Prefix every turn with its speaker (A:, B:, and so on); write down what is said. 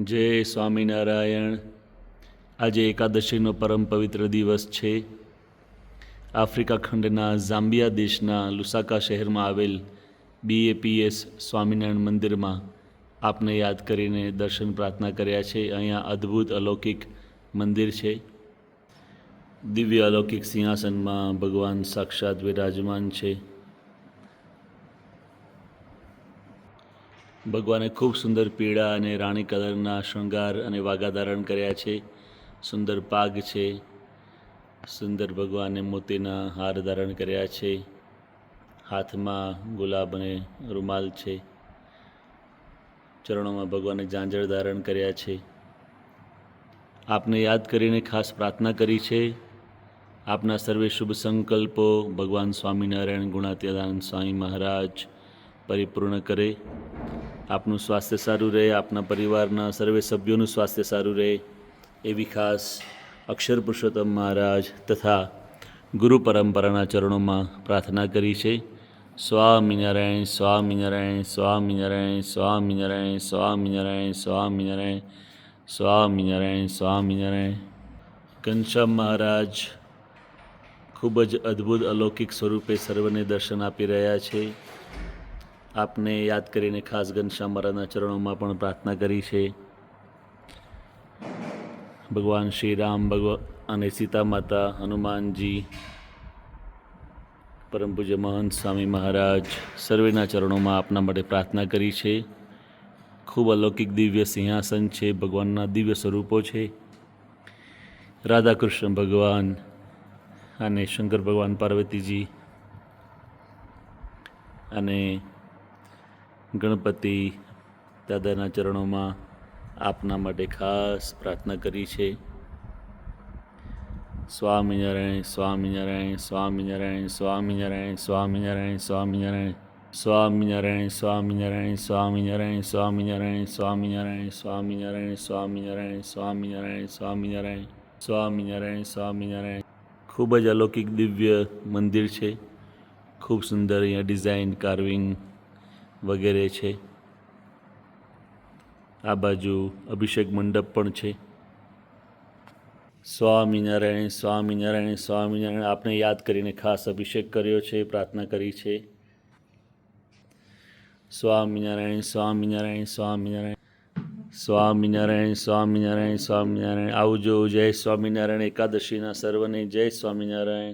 A: જય સ્વામિનારાયણ. આજે એકાદશીનો પરમ પવિત્ર દિવસ છે. આફ્રિકા ખંડના ઝામ્બિયા દેશના લુસાકા શહેરમાં આવેલ BAPS સ્વામિનારાયણ મંદિરમાં આપને યાદ કરીને દર્શન પ્રાર્થના કર્યા છે. અહીંયા અદ્ભુત અલૌકિક મંદિર છે. દિવ્ય અલૌકિક સિંહાસનમાં ભગવાન સાક્ષાત વિરાજમાન છે. ભગવાને ખૂબ સુંદર પીળા અને રાણી કલરના શૃંગાર અને વાઘા ધારણ કર્યા છે. સુંદર પાગ છે. સુંદર ભગવાને મોતીના હાર ધારણ કર્યા છે. હાથમાં ગુલાબ અને રૂમાલ છે. ચરણોમાં ભગવાને ઝાંઝર ધારણ કર્યા છે. આપને યાદ કરીને ખાસ પ્રાર્થના કરી છે. આપના સર્વે શુભ સંકલ્પો ભગવાન સ્વામિનારાયણ ગુણાતીતાનંદ સ્વામી મહારાજ પરિપૂર્ણ કરે. આપનું સ્વાસ્થ્ય સારું રહે, આપના પરિવારના સર્વે સભ્યોનું સ્વાસ્થ્ય સારું રહે એવી ખાસ અક્ષર પુરુષોત્તમ મહારાજ તથા ગુરુ પરંપરાના ચરણોમાં પ્રાર્થના કરી છે. સ્વામિનારાયણ સ્વામિનારાયણ સ્વામિનારાયણ સ્વામિનારાયણ સ્વામિનારાયણ સ્વામિનારાયણ સ્વામિનારાયણ સ્વામિનારાયણ. ઘનશ્યામ મહારાજ ખૂબ જ અદ્ભુત અલૌકિક સ્વરૂપે સર્વને દર્શન આપી રહ્યા છે. આપને યાદ કરીને ખાસ ઘનશ્યામ મહારાજના ચરણોમાં પણ પ્રાર્થના કરી છે. ભગવાન શ્રી રામ અને સીતા માતા, હનુમાનજી, પરમ પૂજ્ય મહંત સ્વામી મહારાજ સર્વેના ચરણોમાં આપના માટે પ્રાર્થના કરી છે. ખૂબ અલૌકિક દિવ્ય સિંહાસન છે. ભગવાનના દિવ્ય સ્વરૂપો છે. રાધા કૃષ્ણ ભગવાન અને શંકર ભગવાન, પાર્વતીજી અને ગણપતિ દાદાના ચરણોમાં આપના માટે ખાસ પ્રાર્થના કરી છે. સ્વામિનારાયણ સ્વામિનારાયણ સ્વામિનારાયણ સ્વામિનારાયણ સ્વામિનારાયણ સ્વામિનારાયણ સ્વામિનારાયણ સ્વામિનારાયણ સ્વામિનારાયણ સ્વામિનારાયણ સ્વામિનારાયણ સ્વામિનારાયણ સ્વામિનારાયણ સ્વામિનારાયણ સ્વામિનારાયણ સ્વામિનારાયણ સ્વામિનારાયણ. ખૂબ જ અલૌકિક દિવ્ય મંદિર છે. ખૂબ સુંદર અહીંયા ડિઝાઇન, કાર્વિંગ વગેરે છે. આ બાજુ અભિષેક મંડપ પણ છે. સ્વામિનારાયણ સ્વામિનારાયણ સ્વામિનારાયણ. આપને યાદ કરીને ખાસ અભિષેક કર્યો છે, પ્રાર્થના કરી છે. સ્વામિનારાયણ સ્વામિનારાયણ સ્વામિનારાયણ સ્વામિનારાયણ સ્વામિનારાયણ સ્વામિનારાયણ. આવજો. જય સ્વામિનારાયણ. એકાદશીના સર્વને જય સ્વામિનારાયણ.